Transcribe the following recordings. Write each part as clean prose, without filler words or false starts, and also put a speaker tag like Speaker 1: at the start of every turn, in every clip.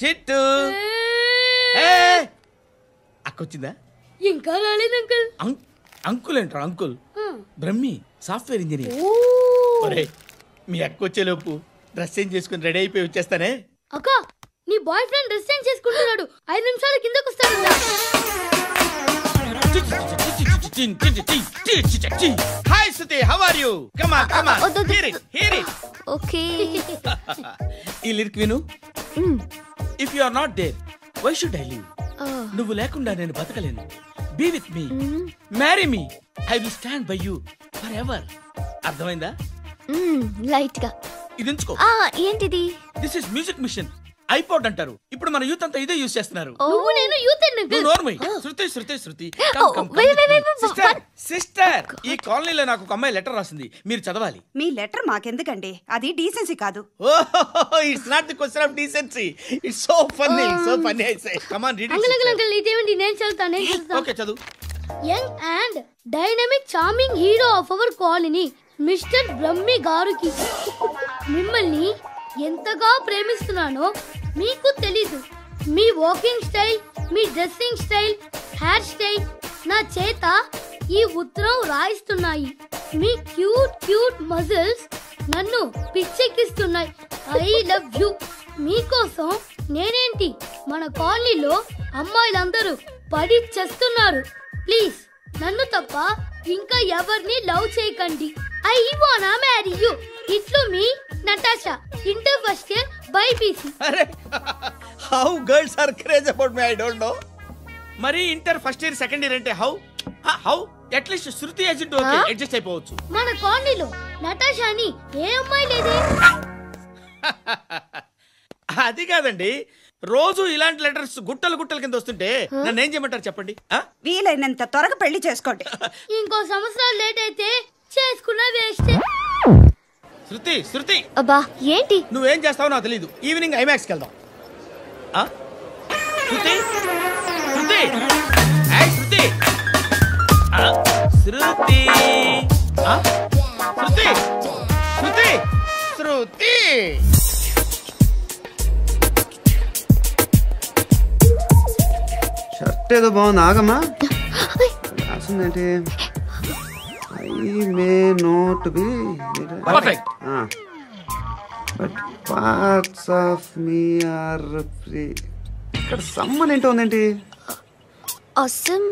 Speaker 1: చిట్టు అక్కొచ్చిందా?
Speaker 2: ఇంకా రాలేదు అంకుల్.
Speaker 1: అంకుల్ ఏంట్రా అంకుల్? Brahmi software engineer. ఒరే మీ అక్కొచ్చేలోపు డ్రెస్ చేంజ్ చేసుకుని రెడీ అయిపోయి వచ్చేస్తానే.
Speaker 2: అక్క నీ బాయ్ ఫ్రెండ్ డ్రెస్ చేంజ్ చేసుకుంటున్నాడు, 5 నిమిషాల కిందకు వస్తాడు.
Speaker 1: Hi Suti, how are you? Come on, come on. Hear it.
Speaker 2: Okay.
Speaker 1: ఈ లిరిక్ విను. If you are not there, why should I live? నువ్వు లేకుండా నేను బతకలేను. Be with me. Marry me. I will stand by you forever. అర్థమైందా?
Speaker 2: Light గా.
Speaker 1: ఇది ఎంచుకో.
Speaker 2: ఏంటిది?
Speaker 1: This is music mission. IPod అంటారు. ఇప్పుడు మన యూత్ అంతా ఇదే యూజ్ చేస్తున్నారు.
Speaker 2: నువ్వు నేను యూత్ అంకుల్.
Speaker 1: నోర్మై. శృతి. సిస్టర్ ఈ కాలనీలో నాకు ఒక అమ్మాయి లెటర్ రాసింది, మీరు చదవాలి.
Speaker 3: మీ లెటర్ మాకెందుకండి, అది డీసెన్సీ కాదు.
Speaker 1: It's not the question of decency, it's so funny I say. Come on read it.
Speaker 2: Uncle ఇదేంటి? నేను చదువుతాను.
Speaker 1: ఓకే చదువు.
Speaker 2: Young and dynamic charming hero of our colony mister Brahmi గారికి మిమ్మల్ని ఎంతగా ప్రేమిస్తున్నానో మీకు తెలీదు. మీ వాకింగ్ స్టైల్, మీ డ్రెస్సింగ్ స్టైల్, హెయిర్ స్టైల్ నా చేత ఈ ఉత్తరం రాయిస్తున్నాయి. మీ క్యూట్ మజిల్స్ నన్ను పిచ్చెక్కిస్తున్నాయి. I love you. మీకోసం నేనేంటి మన కాలనీలో అమ్మాయిలందరూ పడి చేస్తున్నారు. ప్లీజ్ నన్ను తప్ప ఇంకా ఎవరిని లవ్ చేయకండి. ఐ వానా మ్యారీ యూ. ఇట్లు మీ Natasha, inter first year BiPC.
Speaker 1: అరే how girls are craze about me, I don't know. మరి inter first year second year అంటే how at least Shruti agent okay adjust అయిపోవచ్చు.
Speaker 2: మన కాలనీలో నటాషాని ఏ అమ్మాయి లేదే.
Speaker 1: అది కాదండి, రోజు ఇలాంటి లెటర్స్ గుట్టలు కింద వస్తుంటే నన్ను ఏం చేయమంటారు చెప్పండి?
Speaker 3: వీలైనంత త్వరగా పెళ్లి చేసుకోండి.
Speaker 2: ఇంకో సంవత్సరాలు లేట్ అయితే చేసుకున్నా వేస్ట్.
Speaker 1: శృతి
Speaker 2: అబ్బా ఏంటి?
Speaker 1: నువ్వేం చేస్తావో నాకు తెలీదు. ఈవినింగ్ ఐమాక్స్కి వెళ్దాం. శృతి
Speaker 4: షర్ట్ ఏదో బాగుంది. ఆగమ్మా, రాసిందేంటి? I may not be
Speaker 1: perfect,
Speaker 4: but parts of me are free. ఇక్కడ సమ్మన్ ఏంటో ఉందేంటి?
Speaker 2: awesome.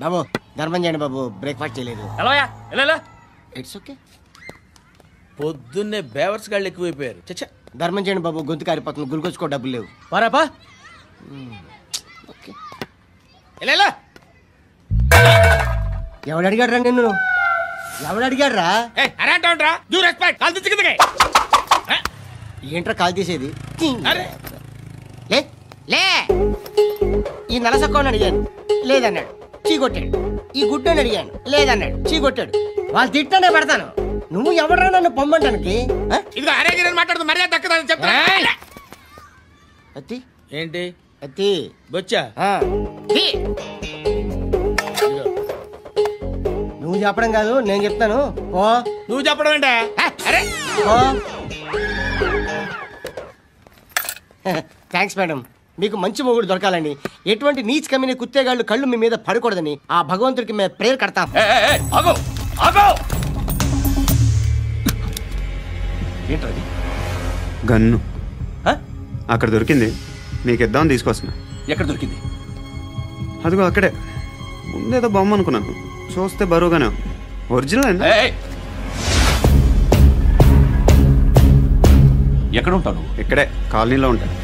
Speaker 5: బాబు ధర్మం చేయండి బాబు, బ్రేక్ఫాస్ట్ చేయలేదు. It's okay.
Speaker 1: పొద్దున్నే బేవర్స్ గాళ్ళు ఎక్కువైపోయారు. చచ్చా,
Speaker 5: ధర్మం చేయండి బాబు, గొంతు కారిపోతుంది, గురికొచ్చుకో డబ్బులు లేవు.
Speaker 1: పారాపా.
Speaker 5: ఓకే. ఎవడు అడిగాడు రా నిన్ను? ఎవడు అడిగాడు రా? ఏంట్రా కాల్ తీసేది? లే ఈ నలసక్కని అడిగాను, లేదన్నాడు, చీ కొట్టాడు. ఈ గుడ్డని అడిగాను, లేదన్నాడు, చీ కొట్టాడు. వాళ్ళు తిట్టానే పెడతాను. నువ్వు ఎవడరా నన్ను పొమ్మంటానికి? అత్తి
Speaker 1: ఏంటి?
Speaker 5: అత్తి
Speaker 1: బొచ్చా?
Speaker 5: నువ్వు చెప్పడం కాదు, నేను చెప్తాను. ఓ
Speaker 1: నువ్వు చెప్పడం ఏంటా?
Speaker 5: Thanks madam. మీకు మంచి మొగుడు దొరకాలని, ఎటువంటి నీచ్ కమ్మిన కుత్తేగాళ్ళు కళ్ళు మీ మీద పడకూడదని ఆ భగవంతుడికి మేము ప్రేయర్ కడతాం.
Speaker 1: ఏంటది?
Speaker 4: గన్ను అక్కడ దొరికింది, మీకు ఇద్దామని తీసుకొస్తున్నా.
Speaker 1: ఎక్కడ దొరికింది?
Speaker 4: అదిగో అక్కడే. ముందేదో బొమ్మ అనుకున్నాను, చూస్తే బరువుగానే ఒరిజినల్ అండి.
Speaker 1: ఎక్కడ ఉంటాను?
Speaker 4: ఇక్కడే కాలనీలో ఉంటాను.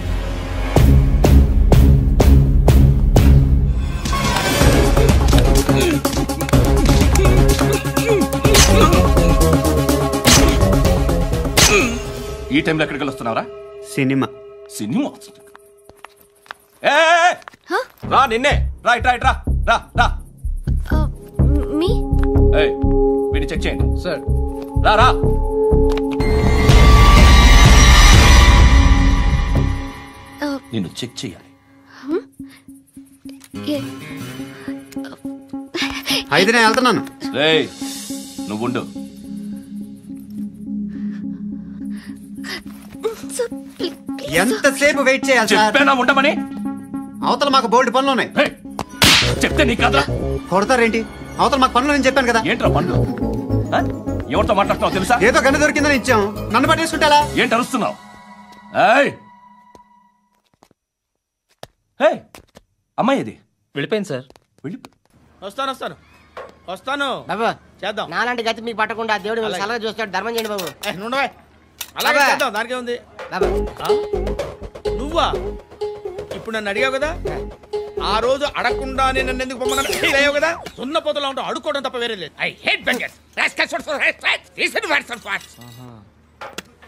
Speaker 1: ఈ టైంలో ఎక్కడికి వస్తున్నారా?
Speaker 4: సినిమా
Speaker 1: వస్తుంది. రా నిన్నే, రా ఇట్రా ఇట్రా, రా రా. వీడిని చెక్ చేయండి సార్. రా రా.
Speaker 6: నేను చెక్ చేయాలి.
Speaker 4: అయితే నేను వెళ్తున్నాను.
Speaker 6: రేయ్ నువ్వుండు.
Speaker 4: ఎంతసేపు వెయిట్ చేయాలి సార్?
Speaker 6: చెప్పేనా ఉండమని?
Speaker 4: అవతల మాకు బోల్డ్ పనులు ఉన్నాయి.
Speaker 6: చెప్తే నీకు కదా
Speaker 4: కొడతారేంటి? అవతల మాకు పనులు నేను చెప్పాను కదా.
Speaker 6: ఏంట్రా పనులు? ఎవరితో మాట్లాడుతున్నావు తెలుసా?
Speaker 4: ఏదో గన్ను దొరికిందని ఇచ్చాం, నన్ను పట్టేసుకుంటా.
Speaker 6: ఏంటి అరుస్తున్నావు? అమ్మాయి ఇది
Speaker 1: వెళ్ళిపోయింది సార్. వస్తాను
Speaker 5: బాబు
Speaker 1: చేద్దాం.
Speaker 5: నాలాంటి గతి మీకు పట్టకుండా దేవుడు మిమ్మల్ని సలహా చూస్తాడు. ధర్మం చేయండి బాబు.
Speaker 1: నుండవే అలాగే చేద్దాం, దానికే ఉంది.
Speaker 5: బాబు
Speaker 1: నువ్వా ఇప్పుడు నన్ను అడిగావు కదా, ఆ రోజు అడగకుండానే నన్ను ఎందుకు పొమ్మన్నా ఫీల్ అయ్యావు కదా. సున్న పోతలో ఉంటావు, అడుక్కోవడం తప్ప వేరే లేదు.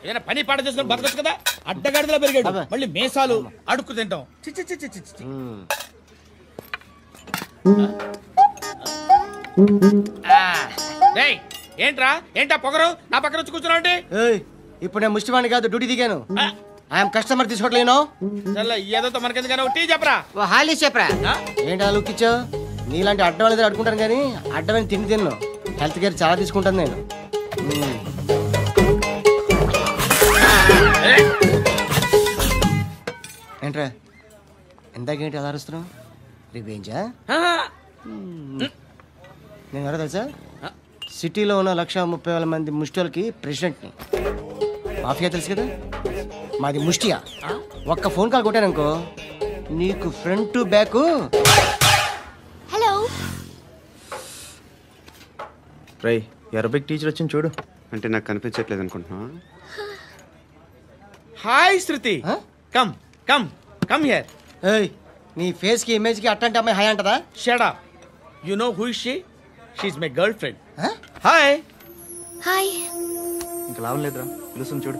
Speaker 1: ఏదైనా పని పాట చేసుకుని బతకొచ్చు కదా. అడ్డగాడిలో పెరిగాడు, మళ్ళీ మేసాలు అడుక్కు తింటాం. ఏంటా పొగరు నా పక్కన వచ్చి కూర్చున్నావు అంటే?
Speaker 5: ఇప్పుడు నేను ముష్టివాణి కాదు, డ్యూటీ దిగాను. ఐఎమ్ కస్టమర్ తీసుకోవట్లేను.
Speaker 1: ఏదో మనకెందుకన్నా టీ చెప్పరా.
Speaker 5: హాలీ చెప్పరా. ఏంటి అలా లుక్కిచ్చావు? నీలాంటి అడ్డం వాళ్ళ అడుకుంటాను కానీ అడ్డమైన తిండి తిన్ను. హెల్త్ కేర్ చాలా తీసుకుంటాను నేను. ఏంట్రా ఎందాకేంటి అలా అరుస్తున్నావు? రివేంజా? నేను ఎవరో తెలుసా? సిటీలో ఉన్న 130,000 మంది ముష్టిలకి ప్రెసిడెంట్ని. మాఫియా తెలుసు కదా, మాది ముష్టియా. ఒక్క ఫోన్ కాల్ కొట్టాననుకో నీకు ఫ్రంట్ టు బ్యాక్.
Speaker 2: హలో
Speaker 7: రై అరబిక్ టీచర్ వచ్చింది చూడు.
Speaker 4: అంటే నాకు కనిపించట్లేదు అనుకుంటున్నా.
Speaker 1: Hi Shruti, come come come here.
Speaker 5: ఏయ్ నీ ఫేస్ కి ఇమేజ్ కి అట్టంటే అమ్మాయి హాయ్ అంటదా?
Speaker 1: Shut up. You know who is she? She is my girlfriend. Hi
Speaker 2: hi.
Speaker 7: ఇంకా లాభం లేదురా, పిలుస్తుంది చూడు.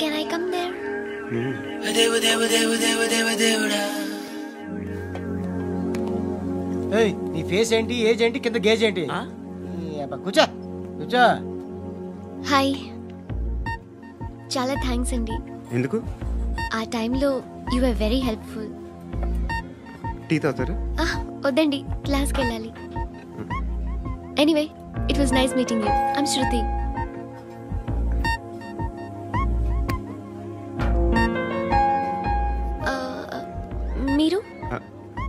Speaker 2: Can I come there?
Speaker 5: ఏయ్ నీ ఫేస్ ఏంటి, ఏజ్ ఏంటి, కింద గేజ్ ఏంటి? కూర్చో కూర్చో.
Speaker 2: హాయ్, చాలా థ్యాంక్స్ అండి.
Speaker 4: ఎందుకు?
Speaker 2: ఆ టైంలో you are very helpful.
Speaker 4: Tea తాగుతారా?
Speaker 2: వద్దండి, క్లాస్కి వెళ్ళాలి. Anyway it was nice meeting you. I'm Shruti. మీరు?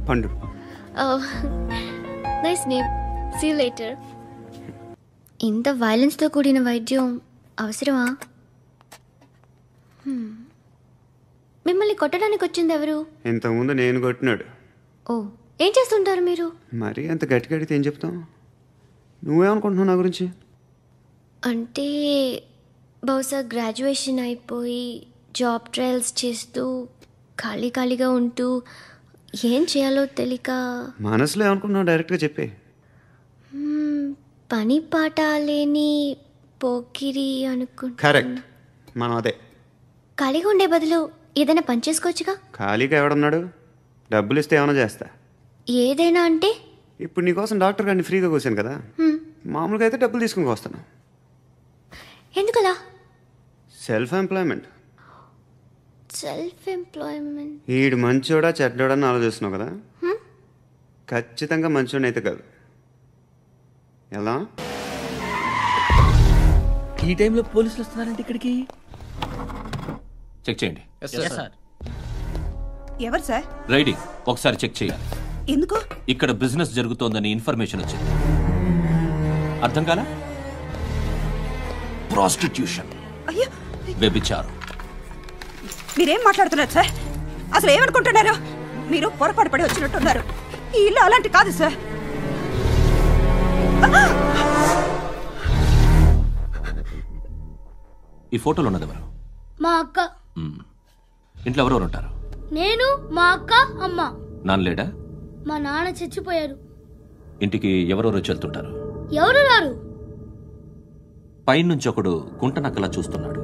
Speaker 4: Pandu.
Speaker 2: Nice name. See you later. ఇంత వైలెన్స్తో కూడిన వైద్యం అవసరమా? మిమ్మల్ని కొట్టడానికి వచ్చింది ఎవరు?
Speaker 4: ఇంతకుముందు నేను కొట్టినాడు.
Speaker 2: ఓ, ఏం చేస్తుంటారు మీరు?
Speaker 4: మరి అంత గట్టిగా అడిగితే ఏం చెప్తాం? నువ్వేమనుకుంటున్నావు నా గురించి?
Speaker 2: అంటే బహుశా గ్రాడ్యుయేషన్ అయిపోయి జాబ్ ట్రయల్స్ చేస్తూ ఖాళీగా ఉంటూ ఏం చేయాలో తెలియక.
Speaker 4: మనసులో ఏమనుకుంటున్నావు డైరెక్ట్గా చెప్పే.
Speaker 2: పని పాట లేని పోకిరి అనుకుంటా.
Speaker 4: కరెక్ట్, మనం అదే.
Speaker 2: ఖాళీగా ఉండే బదులు ఏదైనా పని చేసుకోవచ్చుగా.
Speaker 4: ఖాళీగా ఎవడన్నాడు? డబ్బులు ఇస్తే ఏమైనా చేస్తా.
Speaker 2: ఏదైనా అంటే?
Speaker 4: ఇప్పుడు నీకోసం డాక్టర్ గారిని ఫ్రీగా కూర్చాను కదా, మామూలుగా అయితే డబ్బులు తీసుకుని వస్తాను.
Speaker 2: ఎందుకలా?
Speaker 4: Self employment.
Speaker 2: Self employment.
Speaker 4: ఈడు మంచోడా చెడ్డోడా అని ఆలోచిస్తున్నావు కదా, ఖచ్చితంగా మంచోడని అయితే కాదు. ఎలా?
Speaker 1: ఈ టైంలో పోలీసులు వస్తున్నారంటే ఇక్కడికి?
Speaker 6: చెక్ చేయండి.
Speaker 3: ఎవరు సార్?
Speaker 6: రైడింగ్ ఒకసారి చెక్ చేయాలి.
Speaker 3: ఎందుకు?
Speaker 6: ఇక్కడ బిజినెస్ జరుగుతోందని ఇన్ఫర్మేషన్ వచ్చింది. అర్థం కాలా? ప్రాస్టిట్యూషన్,
Speaker 3: అయ్యో
Speaker 6: వ్యభిచారం.
Speaker 3: మీరేం మాట్లాడుతున్నారు సార్? అసలు ఏమనుకుంటున్నారు? మీరు పొరపాటు పడి వచ్చినట్టున్నారు. ఈ ఇల్లు అలాంటి కాదు సార్.
Speaker 6: ఈ ఫోటోలో ఉన్నది ఎవరు?
Speaker 2: మా అక్క.
Speaker 6: ఇంట్లో ఎవరెవరు ఉంటారు?
Speaker 2: నేను, మా అక్క, అమ్మ.
Speaker 6: నాన్న లేడా?
Speaker 2: మా నాన్న చచ్చిపోయారు.
Speaker 6: ఇంటికి ఎవరెవరు వచ్చి వెళ్తుంటారు?
Speaker 2: ఎవరు రారు.
Speaker 6: పైనుంచి ఒకడు గుంట నక్కలా చూస్తున్నాడు.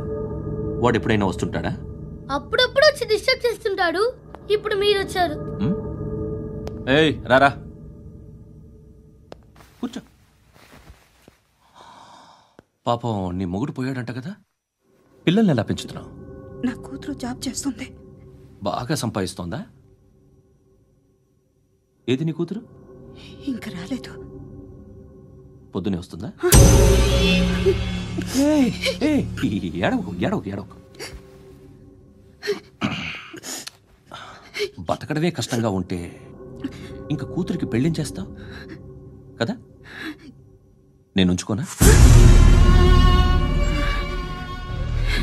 Speaker 6: వాడు ఎప్పుడైనా వస్తుంటాడా?
Speaker 2: అప్పుడప్పుడు వచ్చి డిస్టర్బ్ చేస్తుంటాడు. ఇప్పుడు మీరు వచ్చారు.
Speaker 6: ఏయ్ రారా, కూర్చో. పాపం నీ మొగుడు పోయాడంట కదా, పిల్లల్ని ఎలా పెంచుతున్నావు?
Speaker 3: నా కూతురు జాబ్ చేస్తుంది.
Speaker 6: బాగా సంపాదిస్తోందా? ఏది నీ కూతురు?
Speaker 3: ఇంకా రాలేదు.
Speaker 6: పొద్దునే వస్తుందా? ఏడవకు ఏడవకు ఏడవకు. బతకడమే కష్టంగా ఉంటే ఇంకా కూతురికి పెళ్ళించేస్తావు కదా? నేను ఉంచుకోనా?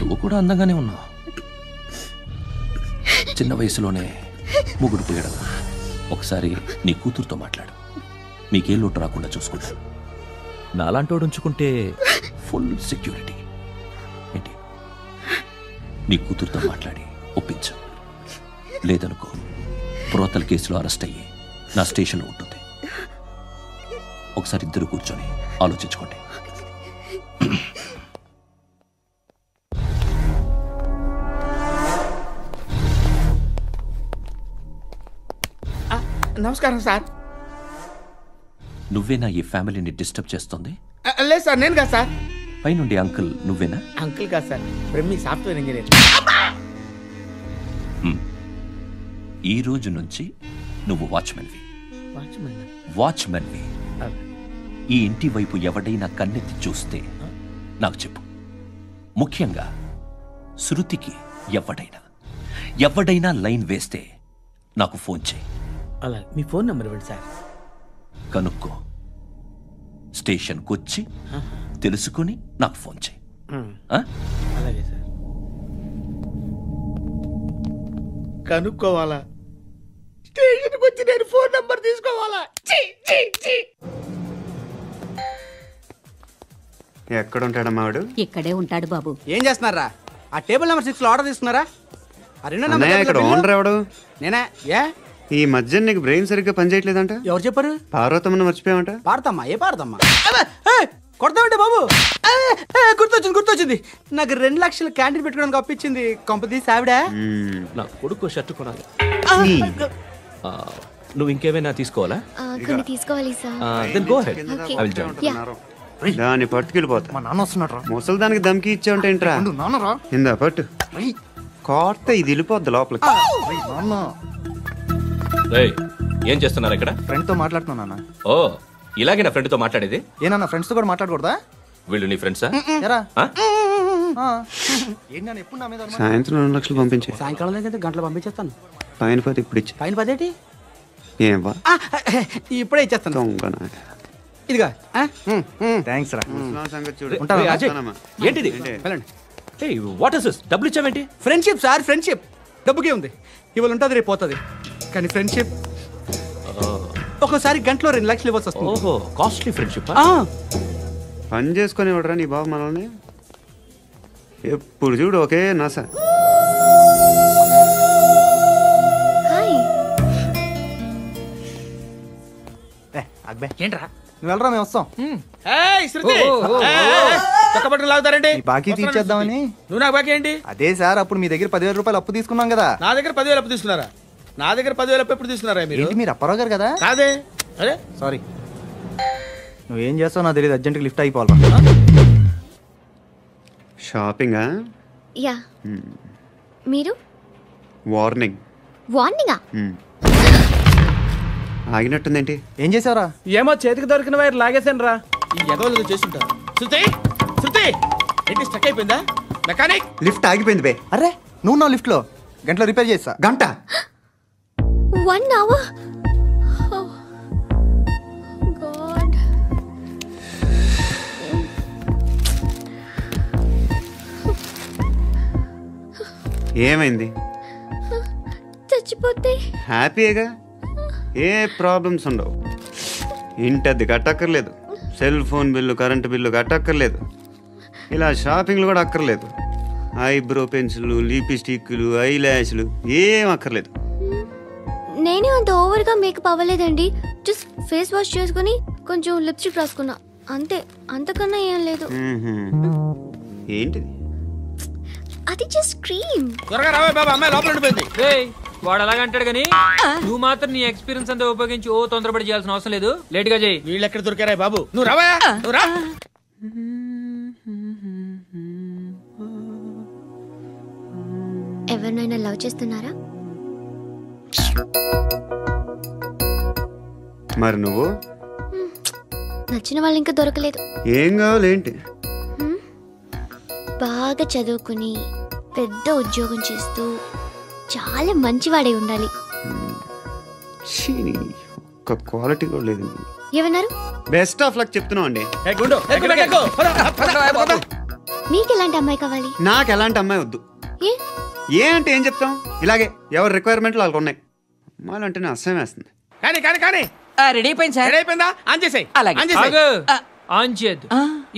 Speaker 6: నువ్వు కూడా అందంగానే ఉన్నావు. చిన్న వయసులోనే ముగ్గురు పోయడం. ఒకసారి నీ కూతురుతో మాట్లాడు. మీకే లోటు రాకుండా చూసుకుంటా. నాలాంటోడు ఉంచుకుంటే ఫుల్ సెక్యూరిటీ. ఏంటి? నీ కూతురుతో మాట్లాడి ఒప్పించు. లేదనుకో ప్రోతల కేసులో అరెస్ట్ అయ్యి నా స్టేషన్లో ఉంటుంది. ఒకసారి ఇద్దరు కూర్చొని ఆలోచించుకోండి.
Speaker 1: నమస్కారం సార్.
Speaker 6: నువ్వేనా ఈ ఫ్యామిలీని డిస్టర్బ్ చేస్తుంది?
Speaker 1: లేదు సార్, నేను కాదు సార్.
Speaker 6: పైనుండి అంకుల్ నువ్వేనా?
Speaker 1: అంకుల్ కాదు సార్, బ్రహ్మి సాఫ్ట్వేర్ ఇంజనీర్.
Speaker 6: ఈ రోజు నుంచి నువ్వు వాచ్మెన్వి. ఈ ఇంటి వైపు ఎవడైనా కన్నెత్తి చూస్తే నాకు చెప్పు. ముఖ్యంగా శృతికి ఎవడైనా లైన్ వేస్తే నాకు ఫోన్ చేయి.
Speaker 1: అలా మీ ఫోన్ నెంబర్ ఇవ్వండి సార్.
Speaker 6: కనుక్కో. స్టేషన్కి వచ్చి తెలుసుకుని నాకు ఫోన్ చేయి.
Speaker 1: అలాగే సార్. కనుక్కోవాలా? స్టేషన్కి వచ్చి నేను ఫోన్ నంబర్ తీసుకోవాలా?
Speaker 4: ఎక్కడ ఉంటాడమ్మా వాడు?
Speaker 3: ఇక్కడే ఉంటాడు బాబు.
Speaker 8: ఏం చేస్తున్నారా? ఆ టేబుల్ నెంబర్ 6 లో ఆర్డర్ తీసుకున్నారా?
Speaker 4: ఇక్కడ ఓనర్ ఎవడు?
Speaker 8: నేనే. ఏ
Speaker 4: ఈ మధ్య నీకు బ్రెయిన్ సరిగ్గా పనిచేయట్లేదంట.
Speaker 8: ఎవరు చెప్పారు?
Speaker 4: పార్వతమ్మను మర్చిపోయామంట.
Speaker 8: పాడతామ్మా? ఏ పాడతామ్మా? కొడతామంటే బాబు. గుర్తొచ్చింది. నాకు 2 లక్షలు క్యాంటీన్ పెట్టుకోవడానికి అప్పించింది కొంపదీసి ఆవిడ.
Speaker 6: నా కొడుకు షర్ట్ కొనాలి. నువ్వు ఇంకేమైనా తీసుకోవాలా?
Speaker 2: కొన్ని తీసుకోవాలి sir.
Speaker 6: Then go ahead. I will join.
Speaker 4: దాన్ని పట్టుకెళ్ళిపోతా.
Speaker 7: మా నాన్న వస్తున్నాడు.
Speaker 4: ముసలి దానికి దమ్కి ఇచ్చావంటే ఏంట్రా?
Speaker 7: నాన్నరా
Speaker 4: ఇందా పట్టు. కోర్త ఇది వెళ్ళిపోద్ది లోపలికి.
Speaker 7: నాన్న
Speaker 6: ఏం చేస్తున్నారు ఇక్కడ?
Speaker 7: ఫ్రెండ్ తో మాట్లాడుతున్నా నాన్న.
Speaker 6: ఓ, ఇలాగే నా ఫ్రెండ్ తో మాట్లాడేది?
Speaker 7: ఏనా ఫ్రెండ్స్ తో కూడా మాట్లాడకూడదా?
Speaker 6: వీళ్ళు నీ ఫ్రెండ్సా?
Speaker 7: ఎప్పుడు నా మీద
Speaker 4: సాయంత్రం 2 లక్షలు పంపించే.
Speaker 8: సాయంకాలం దగ్గర గంటలు పంపించేస్తాను.
Speaker 4: పైన 10 ఇప్పుడు ఇచ్చే.
Speaker 8: పైన 10 ఏంటి?
Speaker 4: ఏం వా
Speaker 8: ఇప్పుడే ఇచ్చేస్తాను.
Speaker 4: దొంగనా.
Speaker 8: ఇదిగా
Speaker 7: థ్యాంక్స్ రా.
Speaker 4: సంగతి చూడు.
Speaker 6: అజయ్, ఏంటిది? What is this? డబ్బులు ఇచ్చావేంటి?
Speaker 8: Friendship sir, friendship. డబ్బుకే ఉంది. ఇవాళ ఉంటుంది, రేపు పోతుంది. కానీ ఫ్రెండ్షిప్ ఒక్కోసారి గంటలో 2 లక్షలు ఇవ్వాల్సి వస్తుంది.
Speaker 6: ఓహో, కాస్ట్లీ ఫ్రెండ్షిప్.
Speaker 4: పని చేసుకొని ఇవ్వడరా నీ బాబు మనల్ని? ఎప్పుడు చూడు ఓకే నాస.
Speaker 8: ఏంట్రా?
Speaker 7: నువ్వు వెళ్ళరా, మేము వస్తాం.
Speaker 1: లాగుతారండి.
Speaker 7: బాకీ తీర్చేద్దామని.
Speaker 1: నువ్వు నాకు బాకీ ఏంటి?
Speaker 7: అదే సార్, అప్పుడు మీ దగ్గర 10,000 రూపాయలు అప్పు తీసుకున్నాం కదా.
Speaker 1: నా దగ్గర 10,000 అప్పు తీసుకున్నారా? నా దగ్గర 10,000 అప్పు ఎప్పుడు తీసుకున్నారా మీరు?
Speaker 7: ఏంటి మీరు అప్పారావు గారు కదా?
Speaker 1: కాదే. అరే
Speaker 7: సారీ. నువ్వేం చేస్తావు నాకు తెలియదు. అర్జెంట్గా లిఫ్ట్ అయిపోవాలి.
Speaker 4: షాపింగా?
Speaker 2: యా. మీరు?
Speaker 4: వార్నింగ్.
Speaker 2: వార్నింగా?
Speaker 4: ఆగినట్టుందేంటి?
Speaker 7: ఏం చేసావురా?
Speaker 8: ఏమో చేతికి దొరికిన వైర్ లాగేసాను రా.
Speaker 1: ఈ ఎదవలు చేస్తుంటారు. శృతి ఏంటి స్టక్ అయిపోయిందా? మెకానిక్.
Speaker 4: లిఫ్ట్ ఆగిపోయింది బే.
Speaker 7: అరే నువ్వు నా లిఫ్ట్ లో గంటలో రిపేర్ చేస్తా.
Speaker 4: గంట?
Speaker 2: 1 hour? Oh, God.
Speaker 4: ఏమైంది?
Speaker 2: చచ్చిపోతే
Speaker 4: హ్యాపీగా, ఏ ప్రాబ్లమ్స్ ఉండవు. ఇంటద్ది కట్టక్కర్లేదు, cell phone bill, current bill కట్టక్కర్లేదు, ఇలా షాపింగ్లు కూడా అక్కర్లేదు. ఐబ్రో పెన్సిల్, లిప్స్టిక్లు, ఐ ల్యాష్లు ఏం అక్కర్లేదు.
Speaker 2: నేనే అంత ఓవర్గా మేకప్ అవ్వలేదండి. జస్ట్ ఫేస్ వాష్ చేసుకుని కొంచెం లిప్స్టిక్ రాసుకున్నా అంతే. అంతకన్నా ఏం లేదు.
Speaker 4: ఏంటిది?
Speaker 2: అది జస్ట్ క్రీమ్.
Speaker 1: త్వరగా రావే బాబా, అమ్మాయి లోపల ఉండిపోయింది.
Speaker 9: వాడు అలాగంటాడు కానీ నువ్వు మాత్రం నీ ఎక్స్పీరియన్స్ అంతా ఉపయోగించి తొందరపడి చేయాల్సిన అవసరం లేదు. లేట్ గా చేయి.
Speaker 1: వీళ్ళు ఎక్కడ దొరికారా బాబు? నువ్వు రావా, నువ్వు రా.
Speaker 10: ఎవరినైనా లవ్ చేస్తున్నారా?
Speaker 4: మరి నువ్వు?
Speaker 10: నచ్చిన వాళ్ళు ఇంకా దొరకలేదు.
Speaker 4: ఏం కావాలేంటి?
Speaker 10: బాగా చదువుకుని పెద్ద ఉద్యోగం చేస్తూ చాలా మంచివాడై ఉండాలి.
Speaker 4: ఒక్క క్వాలిటీ కూడా లేదు.
Speaker 10: ఏమన్నారు?
Speaker 4: బెస్ట్ ఆఫ్ లక్ చెప్తున్నావు అండి.
Speaker 10: మీకు ఎలాంటి అమ్మాయి కావాలి?
Speaker 4: నాకు ఎలాంటి అమ్మాయి వద్దు. ఏ అంటే ఏం చెప్తాం, ఇలాగే ఎవరి రిక్వైర్మెంట్లు వాళ్ళకు ఉన్నాయి. అమ్మాయిలంటేనే అసహ్యం వేస్తుంది.
Speaker 1: కానీ కానీ కానీ
Speaker 9: రెడీ అయిపోయింది సార్.
Speaker 1: రెడీ అయిపోయిందా? ఆన్ చేసేయ్.
Speaker 9: ఆన్ చేయద్దు.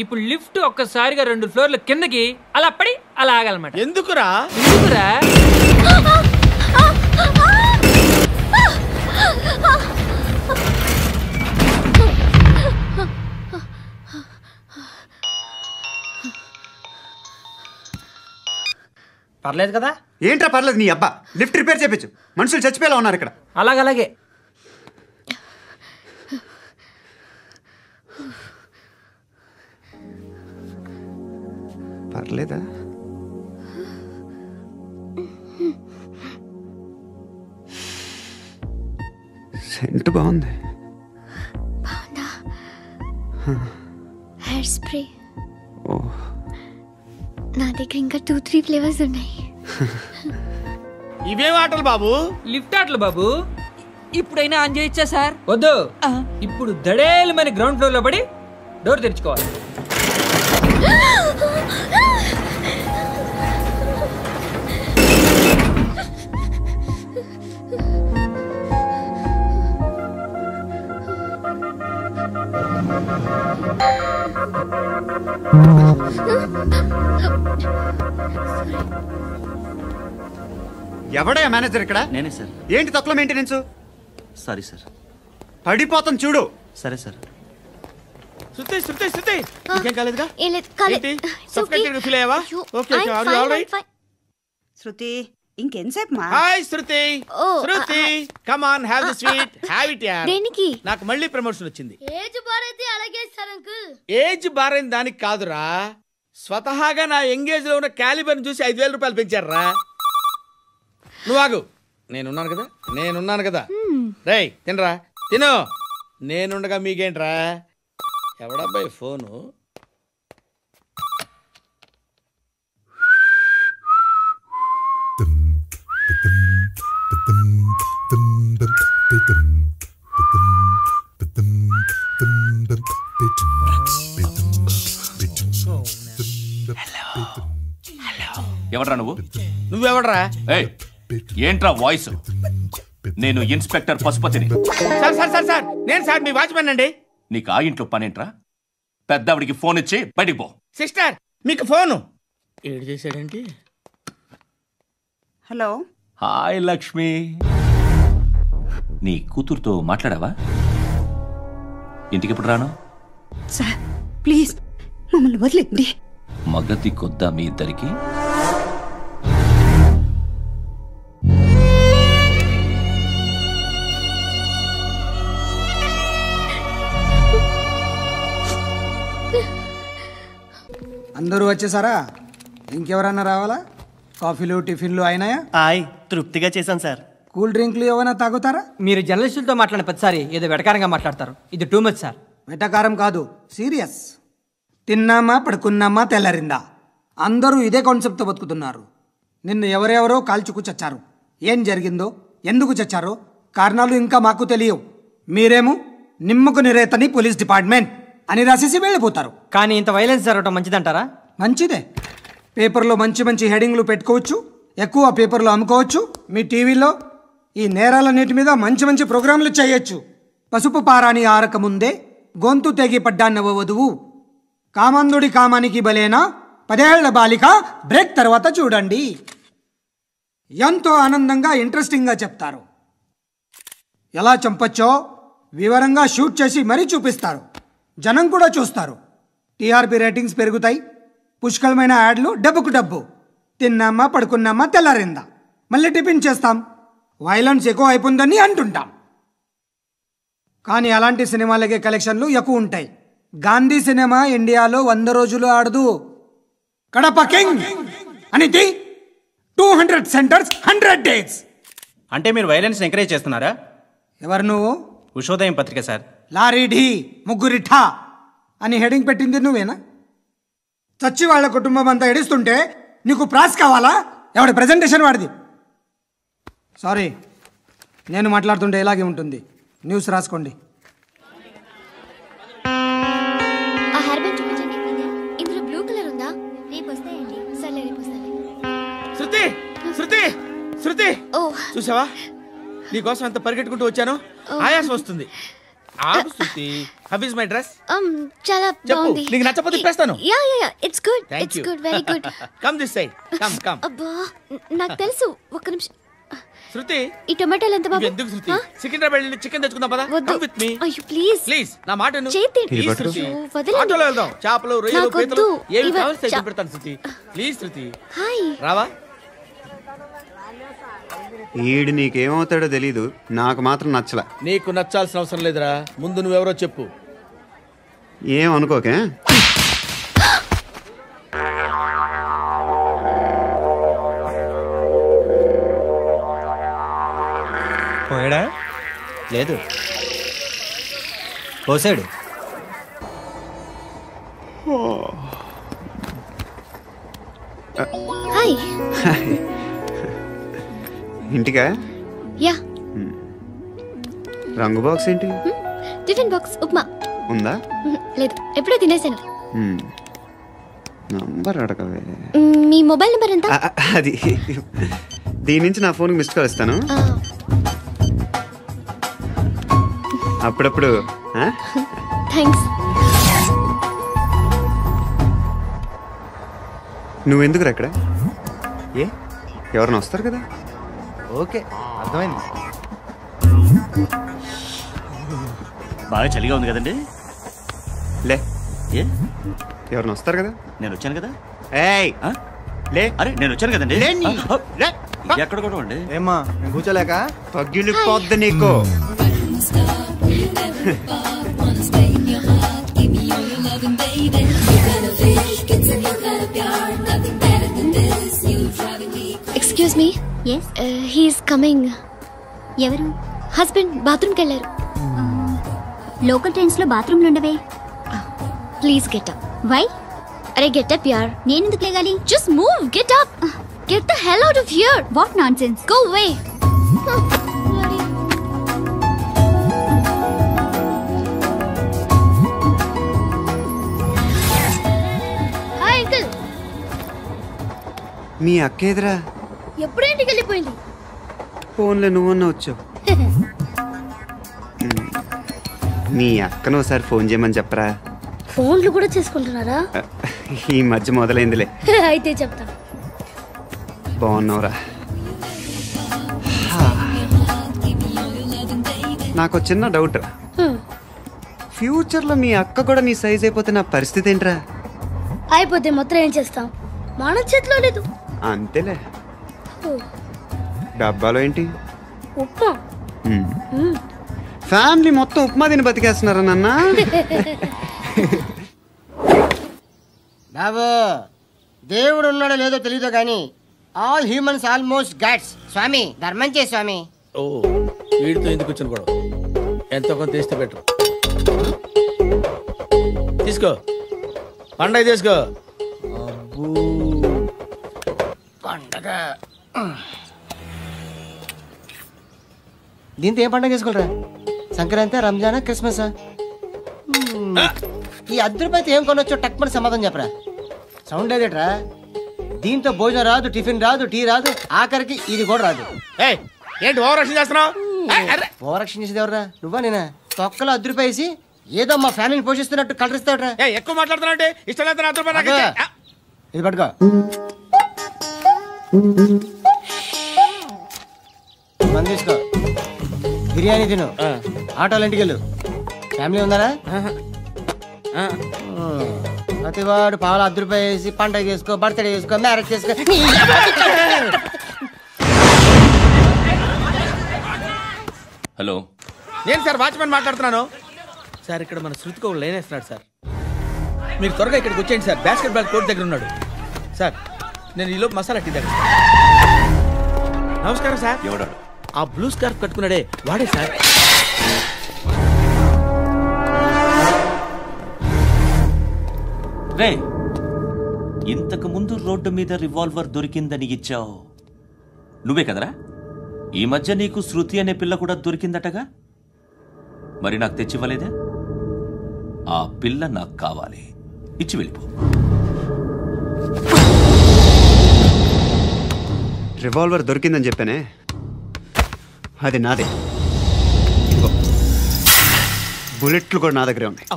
Speaker 9: ఇప్పుడు లిఫ్ట్ ఒక్కసారిగా 2 ఫ్లోర్ల కిందకి అలా పడి అలా ఆగాలన్నమాట.
Speaker 1: ఎందుకురా?
Speaker 8: పర్లేదు కదా?
Speaker 4: ఏంట్రా పర్లేదు నీ అబ్బా. లిఫ్ట్ రిపేర్ చేయించు. మనుషులు చచ్చిపోయేలా ఉన్నారు ఇక్కడ.
Speaker 8: అలాగే
Speaker 4: పర్లేదా? సెంట్ బాగుంది.
Speaker 10: Hair spray. నా దగ్గర ఇంకా 2-3 ఫ్లేవర్స్ ఉన్నాయి.
Speaker 1: ఇవేం ఆటలు బాబు?
Speaker 9: లిఫ్ట్ ఆటలు బాబు.
Speaker 11: ఇప్పుడైనా ఆన్ చేయొచ్చా సార్?
Speaker 9: వద్దు. ఇప్పుడు దడేలు మన గ్రౌండ్ ఫ్లోర్ లో పడి డోర్ తెరుచుకోవాలి.
Speaker 4: ఎవడే మేనేజర్ ఇక్కడ?
Speaker 7: నేనే సార్.
Speaker 4: ఏంటి తక్కువ మెయింటెనెన్స్?
Speaker 7: Sorry sir.
Speaker 4: పడిపోతాం చూడు.
Speaker 7: సరే సార్.
Speaker 1: శృతి శృతి శృతి ఇంకేం కాలేదుగా?
Speaker 3: సఫోకేటెడ్
Speaker 1: ఫీల్ అయ్యావా? Okay okay. Are you all right?
Speaker 3: Shruti ఇంకెంతసేపు మా?
Speaker 1: Hi Shruti. Shruti come on have the sweet. Have it యార్.
Speaker 10: దేనికి?
Speaker 1: నాకు మళ్ళీ ప్రమోషన్ వచ్చింది.
Speaker 2: ఏజ్ బారైతే అలాగే సార్ అంకుల్.
Speaker 1: ఏజ్ బారైన దానికి కాదురా, స్వతహాగా నా ఎంగేజ్ లో ఉన్న క్యాలిబర్ చూసి 5,000 రూపాయలు పెంచారా. నువ్వు ఆగు, నేనున్నాను కదా. రేయ్ తినరా, తిను. నేనుండగా మీకేంట్రా? ఎవడబ్బాయి ఫోను?
Speaker 6: ఎవడ్రా నువ్వు?
Speaker 1: నువ్వెవడ్రా?
Speaker 6: ఏంట్రా వాయిస్? నేను ఇన్స్పెక్టర్ పశుపతిని.
Speaker 1: సార్ సార్ సార్ సార్ నేను సార్ మీ వాచ్మెన్ అండి.
Speaker 6: నీకు ఆ ఇంట్లో పనేంట్రా? పెద్దవిడికి ఫోన్ ఇచ్చి బయటికి పో.
Speaker 1: సిస్టర్ మీకు ఫోను. ఏడు చేశాడేంటి?
Speaker 3: హలో.
Speaker 6: హాయ్ లక్ష్మి. నీ కూతురుతో మాట్లాడావా? ఇంటికి ఎప్పుడు రాను?
Speaker 3: సార్ ప్లీజ్ మమ్మల్ని వదిలేండి.
Speaker 6: మగతి కొద్దా మీ ఇద్దరికి?
Speaker 8: అందరూ వచ్చేసారా? ఇంకెవరన్నా రావాలా? కాఫీలు టిఫిన్లు అయినాయా?
Speaker 7: తృప్తిగా చేశాను సార్.
Speaker 8: కూల్ డ్రింక్లు ఏమైనా తాగుతారా?
Speaker 11: మీరు జర్నలిస్టులతో మాట్లాడిన ప్రతిసారి ఏదో వెటకారంగా మాట్లాడతారు. ఇది టూ మచ్ సార్.
Speaker 8: వెటకారం కాదు, సీరియస్. తిన్నామా పడుకున్నామా తెల్లరిందా, అందరూ ఇదే కాన్సెప్ట్తో బతుకుతున్నారు. నిన్ను ఎవరెవరో కాల్చుకు చచ్చారు. ఏం జరిగిందో, ఎందుకు చచ్చారో కారణాలు ఇంకా మాకు తెలియవు. మీరేమో నిమ్మకు నిరేతని పోలీస్ డిపార్ట్మెంట్ అని రాసేసి వెళ్ళిపోతారు.
Speaker 11: కానీ ఇంత వైలెన్స్ జరగడం మంచిదంటారా?
Speaker 8: మంచిదే. పేపర్లో మంచి మంచి హెడింగ్లు పెట్టుకోవచ్చు, ఎక్కువ పేపర్లు అమ్ముకోవచ్చు. మీ టీవీలో ఈ నేరాలన్నిటి మీద మంచి మంచి ప్రోగ్రాంలు చేయొచ్చు. పసుపు పారాని ఆరకముందే గొంతు తెగి పడ్డాన్నవ వధువు, కామందుడి కామానికి బలేనా 10 ఏళ్ల బాలిక బ్రేక్ తర్వాత చూడండి. ఎంతో ఆనందంగా ఇంట్రెస్టింగ్గా చెప్తారు. ఎలా చంపచ్చో వివరంగా షూట్ చేసి మరీ చూపిస్తారు. జనం కూడా చూస్తారు. టీఆర్పీ రేటింగ్స్ పెరుగుతాయి. పుష్కలమైన యాడ్లు డబ్బుకు డబ్బు. తిన్నామా పడుకున్నామా తెల్లారిందా, మళ్ళీ టిఫిన్ చేస్తాం. వైలెన్స్ ఎక్కువ అయిపోయిందని అంటుంటాం. కానీ అలాంటి సినిమాలకే కలెక్షన్లు ఎక్కువ ఉంటాయి. గాంధీ సినిమా ఇండియాలో 100 రోజులు ఆడదు. కడప కింగ్ అని 200 సెంటర్స్ 100 డేస్.
Speaker 7: అంటే మీరు వైలెన్స్ ఎంకరేజ్ చేస్తున్నారా?
Speaker 8: ఎవరు నువ్వు?
Speaker 7: ఉషోదయం పత్రిక సార్.
Speaker 8: లారీ ఢీ ముగ్గురి ఠా అని హెడింగ్ పెట్టింది నువ్వేనా? చచ్చి వాళ్ళ కుటుంబం అంతా ఎడుస్తుంటే నీకు ప్రాస్ కావాలా? ఎవడి ప్రెజెంటేషన్ వాడిది. సారీ, నేను మాట్లాడుతుంటే ఇలాగే ఉంటుంది. న్యూస్ రాసుకోండి.
Speaker 10: ఇందులో బ్లూ కలర్ ఉందా? రేపు వస్తాయండి. సరే రేపు వస్తాయి.
Speaker 1: శృతి శృతి శృతి, చూసావా నీకోసం ఎంత పరిగెట్టుకుంటూ వచ్చాను. ఆయాసం వస్తుంది. ఆగు Shruti. How is my dress?
Speaker 10: చాలా బాగుంది.
Speaker 1: నీకు నచ్చకపోతే తిప్పేస్తాను.
Speaker 10: Yeah yeah yeah, it's good. It's good, very good.
Speaker 1: Come this side. Come come.
Speaker 10: అబ్బా, నాకు తెలుసు. ఒక్క నిమిషం.
Speaker 1: శృతి,
Speaker 10: ఈ టొమాటోలు ఎంత బాబు?
Speaker 1: ఎందుకు శృతి? సికింద్రాబాద్ వెళ్ళి చికెన్ తెచ్చుకుందాం పద. Come with me.
Speaker 10: అయ్యో ప్లీజ్
Speaker 1: ప్లీజ్, నా మాట విను.
Speaker 10: చేతి
Speaker 1: శృతి,
Speaker 10: వదలండి.
Speaker 1: ఆటోలో వెళ్దాం. చేపలు, రొయ్యలు, పీతలు ఏమి
Speaker 10: ఇవ-
Speaker 1: కావాలి సైకిల్ పెడతాను శృతి. Please Shruti.
Speaker 10: హాయ్.
Speaker 1: రావా?
Speaker 4: ఈడు నీకేమవుతాడో తెలీదు, నాకు మాత్రం నచ్చలా.
Speaker 1: నీకు నచ్చాల్సిన అవసరం లేదురా. ముందు నువ్వెవరో చెప్పు.
Speaker 4: ఏమనుకోకే.
Speaker 7: పోయాడా? లేదు, పోసాడు.
Speaker 10: హాయ్.
Speaker 4: ఇంటికా?
Speaker 10: యా.
Speaker 4: రంగు బాక్స్ ఏంటి?
Speaker 10: టిఫిన్ బాక్స్ ఉప్మా
Speaker 4: ఉందా?
Speaker 10: లేదు, ఎప్పుడో తినేసాను.
Speaker 4: నంబర్ అడగవే.
Speaker 10: మీ మొబైల్ నెంబర్ ఎంత?
Speaker 4: అది దీని నుంచి నా ఫోన్కి మిస్డ్ కాల్ ఇస్తాను. అప్పుడప్పుడు.
Speaker 10: థ్యాంక్స్.
Speaker 4: నువ్వెందుకు అక్కడ? ఏ ఎవరైనా వస్తారు కదా?
Speaker 5: ఓకే, అర్థమైంది.
Speaker 12: బాగా చలిగా ఉంది కదండి.
Speaker 4: లే,
Speaker 12: ఏ
Speaker 4: ఎవరైనా వస్తారు కదా?
Speaker 12: నేను వచ్చాను కదా.
Speaker 4: ఏయ్ లే.
Speaker 12: అరే నేను వచ్చాను కదండి. ఎక్కడ కూడా ఉండి
Speaker 5: ఏమ్మా, నేను కూర్చోలేక
Speaker 4: పగిలిపోద్ది నీకు.
Speaker 10: Excuse me.
Speaker 13: Yes,
Speaker 10: he's coming.
Speaker 13: ఎవరు?
Speaker 10: హస్బెండ్ బాత్రూమ్కి వెళ్ళారు.
Speaker 13: లోకల్ ట్రైన్స్ లో బాత్రూమ్లు ఉండవే.
Speaker 10: Please get up.
Speaker 13: వై?
Speaker 10: అరే గెట్ అప్ యార్.
Speaker 13: నేను ఎందుకు లేగాలి?
Speaker 10: Just move, get up. Get the hell out of here.
Speaker 13: What nonsense.
Speaker 10: Go away. Hi uncle.
Speaker 4: మీ అక్క ఎదురా?
Speaker 2: ఎప్పుడు ఇంటికి వెళ్ళిపోయింది.
Speaker 4: ఫోన్లో నువ్వన్నా వచ్చావు. మీ అక్కను ఒకసారి ఫోన్ చేయమని చెప్పరా.
Speaker 2: ఫోన్లు కూడా చేసుకుంటున్నారా?
Speaker 4: ఈ మధ్య మొదలైందిలే.
Speaker 2: అయితే చెప్తా.
Speaker 4: బాగున్నావురా? నాకు చిన్న డౌట్. ఫ్యూచర్లో మీ అక్క కూడా నీ సైజ్ అయిపోతే నా పరిస్థితి ఏంట్రా?
Speaker 2: అయిపోతే మొత్తం ఏం చేస్తాం? మన చేతిలో లేదు.
Speaker 4: అంతేలే. డబ్బాలో ఏంటి?
Speaker 2: ఉప్మా.
Speaker 4: ఫ్యామిలీ మొత్తం ఉప్మా తిని బతికేస్తున్నారా నాన్న?
Speaker 5: బాబు, దేవుడు ఉన్నాడో లేదో తెలీదో కానీ ఆల్ హ్యూమన్స్ ఆల్మోస్ట్ గాడ్స్. స్వామి ధర్మం చే స్వామి.
Speaker 1: ఓ, వీడితో ఎందుకు వచ్చిన గొడవ? ఎంతో కొంత తీస్తే బెటర్. తీసుకో, పండగ తీసుకో.
Speaker 5: పండగ దీంతో ఏం పండగ చేసుకోరా? సంక్రాంతి, రంజానా, క్రిస్మస్? ఈ రూపాయలతో ఏం కొనొచ్చో టక్మని సమాధానం చెప్పరా. సౌండ్ లేదేట్రా? దీంతో భోజనం రాదు, టిఫిన్ రాదు, టీ రాదు, ఆఖరికి ఇది కూడా రాదు.
Speaker 1: ఏంటి ఓవర్ యాక్షన్ చేస్తున్నావు?
Speaker 5: ఓవర్ యాక్షన్ చేసేది ఎవరా? నువ్వా నేనా? తొక్కలో రూపాయలు వేసి ఏదో మా ఫ్యామిలీని పోషిస్తున్నట్టు కలరిస్తావుట్రా.
Speaker 1: ఎక్కువ మాట్లాడుతున్నా అంటే ఇష్టం లేదు.
Speaker 5: ఇది పట్టుకో. మంది తీసుకో, బిర్యానీ తిను, ఆటోలు ఇంటికి వెళ్ళు. ఫ్యామిలీ ఉన్నారా? ప్రతివాడు పావులు రూపాయలు వేసి పండగ చేసుకో, బర్త్డే చేసుకో, మ్యారేజ్ చేసుకో.
Speaker 6: హలో,
Speaker 1: నేను సార్ వాచ్మెన్ మాట్లాడుతున్నాను. సార్ ఇక్కడ మన శృతికి ఒక లైన్ వేస్తున్నాడు సార్. మీరు త్వరగా ఇక్కడికి వచ్చేయండి సార్. బాస్కెట్ బాల్ కోర్ట్ దగ్గర ఉన్నాడు సార్. నేను ఈలోపు మసాలా టీ దగ్గర నమస్కారం సార్.
Speaker 12: ఎవడాడు?
Speaker 1: ఆ బ్లూ స్కార్ఫ్ కట్టుకున్నాడే వాడే సార్.
Speaker 6: రే, ఇంతకు ముందు రోడ్డు మీద రివాల్వర్ దొరికిందని ఇచ్చావు నువ్వే కదరా? ఈ మధ్య నీకు శృతి అనే పిల్ల కూడా దొరికిందటగా, మరి నాకు తెచ్చివ్వలేదే? ఆ పిల్ల నాకు కావాలి, ఇచ్చి వెళ్ళిపో.
Speaker 4: రివాల్వర్ దొరికిందని చెప్పానే, అది నాదే. బుల్లెట్లు కూడా నా దగ్గరే ఉన్నాయి.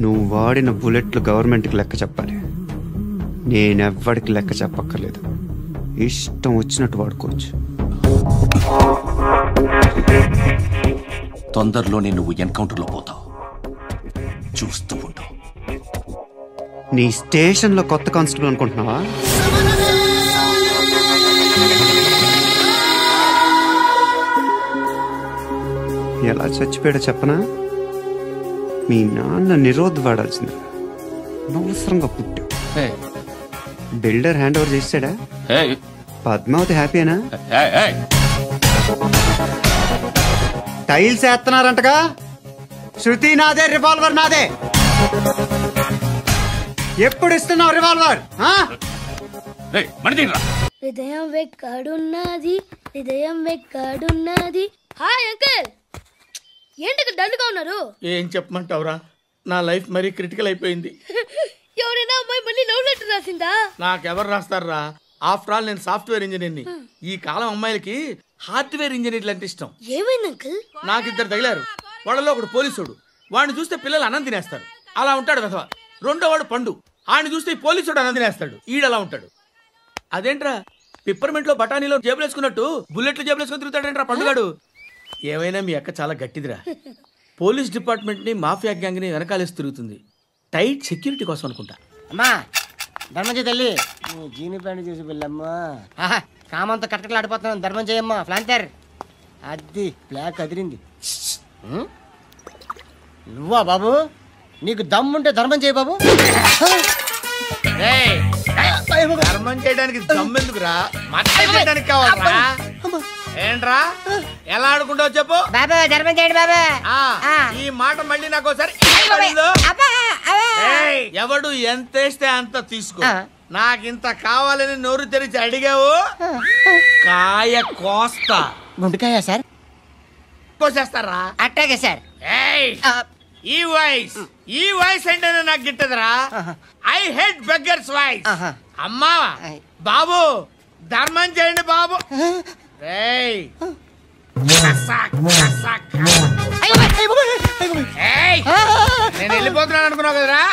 Speaker 4: నువ్వు వాడిన బుల్లెట్లు గవర్నమెంట్కి లెక్క చెప్పాలి. నేనెవ్వడికి లెక్క చెప్పక్కర్లేదు. ఇష్టం వచ్చినట్టు వాడుకోవచ్చు.
Speaker 6: తొందరలోనే నువ్వు ఎన్కౌంటర్లో పోతావు, చూస్తూ ఉంటావు.
Speaker 4: నీ స్టేషన్లో కొత్త కానిస్టేబుల్ అనుకుంటున్నావా? ఎలా చచ్చిపోయాడో చెప్పనా? మీ నాన్న నిరోధ్ వాడాల్సింది. అనవసరంగా పుట్టావు. బిల్డర్ హ్యాండ్ ఓవర్ చేసాడా? పద్మావతి హ్యాపీనా? టైల్స్ వేస్తున్నారంటగా. శృతి నాదే, రివాల్వర్ నాదే. ఎప్పుడు ఇస్తున్నావు రివాల్వర్?
Speaker 2: హృదయం వెక్కడున్నది, హృదయం వెక్కడున్నది. హాయ్ అంకుల్, ఏంటి డల్గా ఉన్నారు?
Speaker 1: ఏం చెప్పమంటావురా, నా లైఫ్ మరీ క్రిటికల్ అయిపోయింది.
Speaker 2: ఎవరైనా అమ్మాయి మళ్ళీ లవ్ లెటర్ రాసిందా?
Speaker 1: నాకెవరు రాస్తారా? ఆఫ్టర్ ఆల్ నేను సాఫ్ట్వేర్ ఇంజనీర్ని. ఈ కాలం అమ్మాయిలకి హార్డ్వేర్ ఇంజనీర్లు అంటే ఇష్టం.
Speaker 2: ఏమైంది అంకుల్?
Speaker 1: నాకు ఇద్దరు తగిలారు. వాళ్ళలో ఒకడు పోలీసుడు, వాడిని చూస్తే పిల్లలు అన్నం తినేస్తారు, అలా ఉంటాడు వెధవ. రెండో వాడు పండు, ఆడిని చూస్తే ఈ పోలీసుడు అన్నం తినేస్తాడు, ఈడలా ఉంటాడు. అదేంట్రా పిప్పర్మెంట్ లో బఠానీలో జేబులు వేసుకున్నట్టు బుల్లెట్లు జేబులు వేసుకుని తిరుగుతాడేంట్రా పండుగాడు? ఏమైనా మీ అక్క చాలా గట్టిదిరా. పోలీస్ డిపార్ట్మెంట్ ని మాఫియా గ్యాంగ్ ని వెనకాలేసి తిరుగుతుంది, టైట్ సెక్యూరిటీ కోసం అనుకుంటా.
Speaker 5: అమ్మా ధర్మం చేయి తల్లి, జీని ప్యాంట్ చేసి వెళ్ళమ్మా. కామంతో కట్టకలాడిపోతున్నాను, ధర్మం చేయమ్మా. ఫ్లాంటర్ అది బ్లాక్ అదిరింది. నువ్వా బాబు? నీకు దమ్ముంటే ధర్మం చేయి బాబు.
Speaker 1: ధర్మం చేయడానికి దమ్మెందుకురా, మర్డర్ చేయడానికి కావాలరా? ఏంట్రా ఎలా ఆడుకుంటావు చెప్పు?
Speaker 5: బాబా ధర్మం చేయండి బాబా.
Speaker 1: ఈ మాట మళ్ళీ నాకు ఒకసారి. ఎవడు ఎంత వేస్తే అంత తీసుకో. నాకింత కావాలని నోరు తెరిచి అడిగావు, కాయ కోస్తా.
Speaker 5: గుండెకాయ సార్?
Speaker 1: కోసేస్తారా?
Speaker 5: అట్టాగే సార్.
Speaker 1: ఈ వాయిస్ అంటే నాకు గిట్టదురా. I hate beggars voice. అమ్మా బాబు ధర్మం చేయండి బాబు. నేను వెళ్ళిపోతున్నాను అనుకున్నావు కదరా?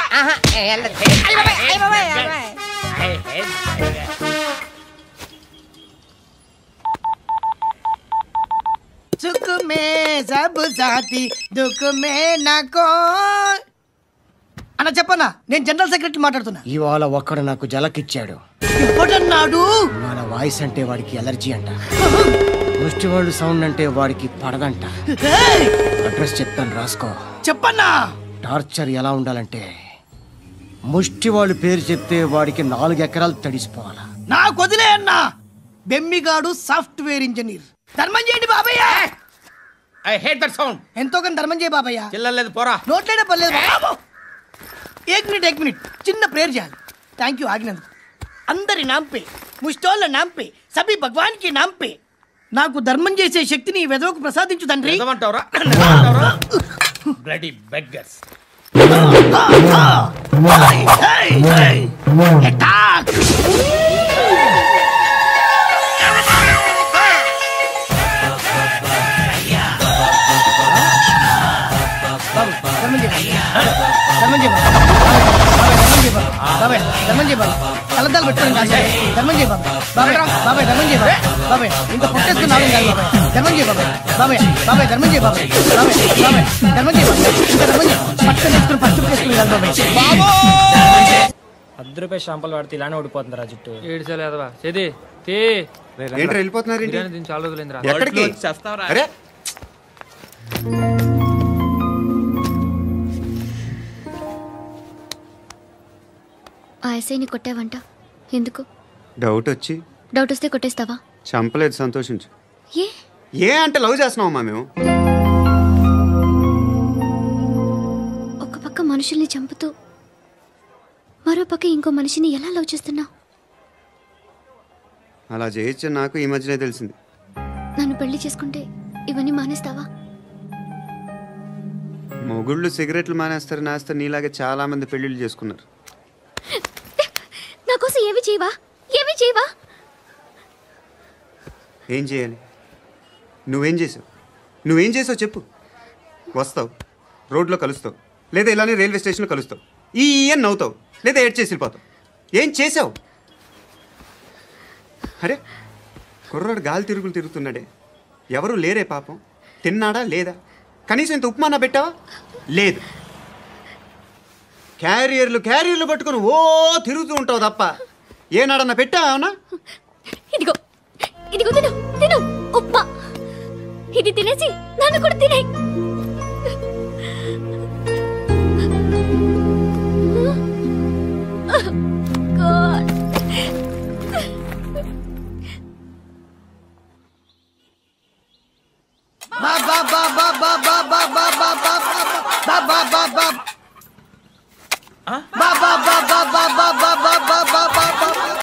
Speaker 5: సుఖ మే సబ్ సాథీ దుఃఖ మే నాకో.
Speaker 11: అన్న చెప్పన్నా, నేను జనరల్ సెక్రటరీ మాట్లాడుతున్నా.
Speaker 5: ఇవాళ ఒక్కడు నాకు జలకిచ్చాడు.
Speaker 11: ఇప్పుడన్నాడు
Speaker 5: మన వాయిస్ అంటే వాడికి ఎలర్జీ అంట, ముష్టి వాళ్ళు సౌండ్ అంటే వాడికి పడదంట. అడ్రస్ చెప్తాను రాసుకో.
Speaker 11: చెప్పన్నా.
Speaker 5: టార్చర్ ఎలా ఉండాలంటే ముష్టి వాళ్ళు పేరు చెప్తే వాడికి 4 ఎకరాలు తడిసిపోవాలా.
Speaker 11: నాకు వదిలే అన్నా. బెమ్మిగాడు సాఫ్ట్వేర్ ఇంజనీర్. ధర్మం చేయండి బాబయ్య.
Speaker 1: I hate that sound.
Speaker 11: ఎంతో కానీ ధర్మం చేయ బాబయ్య.
Speaker 1: చిల్లలేదు పోరా.
Speaker 11: నోట్లేడే పర్లేదు బాబు. एक मिनट చిన్న ప్రేయర్ చేయాలి. థ్యాంక్ యూ ఆగినందుకు. అందరి నామ్ పే, ముష్టోళ్ళ నామ్ పే, సభీ భగవాన్ కి నామ్ పే నాకు ధర్మం చేసే శక్తిని ఈ వెదవకు ప్రసాదించు తండ్రి.
Speaker 1: Bloody beggars.
Speaker 11: కలదాలు పెట్టుకోండి ధర్మం చేయ బాబాయ్. బాబాయ్ ధర్మం చేయ బాబాయ్. ఇంత పుట్టేస్తున్నాడు ధర్మం చేయ బాబాయ్. బాబాయ్ ధర్మం చేయ బాబాయ్. ధర్మం చేయ బాబాయ్. ఇంకా ధర్మం చేయ. పట్టుకొని వేసుకుని పట్టు వేసుకుని బాబాయ్.
Speaker 9: 10 రూపాయలు షాంపూలు వాడితే ఇలానే ఓడిపోతుంది రా జుట్టు. ఏడ్చలేదవా చేది
Speaker 4: వెళ్ళిపోతున్నారు.
Speaker 9: చాలా రోజులైందిరా.
Speaker 4: ఎక్కడికి? అరే
Speaker 10: ఎస్ఐని కొట్టావంట, ఎందుకు?
Speaker 4: డౌట్ వచ్చి.
Speaker 10: డౌట్ వస్తే కొట్టేస్తావా?
Speaker 4: చంపలేదు, సంతోషించు.
Speaker 10: ఏ
Speaker 4: ఏ అంటే లవ్ చేస్తున్నావమ్మా మేము.
Speaker 10: ఒక పక్క మనుషుల్ని చంపుతూ మరో పక్క ఇంకో మనిషిని ఎలా లవ్ చేస్తున్నావు?
Speaker 4: అలా చేయొచ్చు నాకు ఈ మధ్యనే తెలిసింది.
Speaker 10: నన్ను పెళ్లి చేసుకుంటే ఇవన్నీ మానేస్తావా?
Speaker 4: మొగుళ్ళు సిగరెట్లు మానేస్తారు, నేస్తారు. నీలాగే చాలా మంది పెళ్లిళ్ళు చేసుకున్నారు.
Speaker 10: నా కోసం ఏమి చేయవా? ఏమి చేయవా?
Speaker 4: ఏం చేయాలి? నువ్వేం చేసావు? నువ్వేం చేసావు చెప్పు. వస్తావు, రోడ్లో కలుస్తావు, లేదా ఇలానే రైల్వే స్టేషన్లో కలుస్తావు, ఈ అని నవ్వుతావు, లేదా ఏడ్ చేసి వెళ్ళిపోతావు. ఏం చేసావు? అరే కుర్రాడు గాలి తిరుగులు తిరుగుతున్నాడే, ఎవరు లేరే పాపం. తిన్నాడా లేదా? కనీసం ఇంత ఉప్మానా పెట్టావా? లేదు. క్యారియర్లు పట్టుకుని ఓ తిరుగుతూ ఉంటావు తప్ప ఏనాడన్నా పెట్టావా? అవునా?
Speaker 10: ఇదిగో ఇదిగో తిను తిను ఉప్మా. ఇది తినేసి నన్ను కూడా తినే.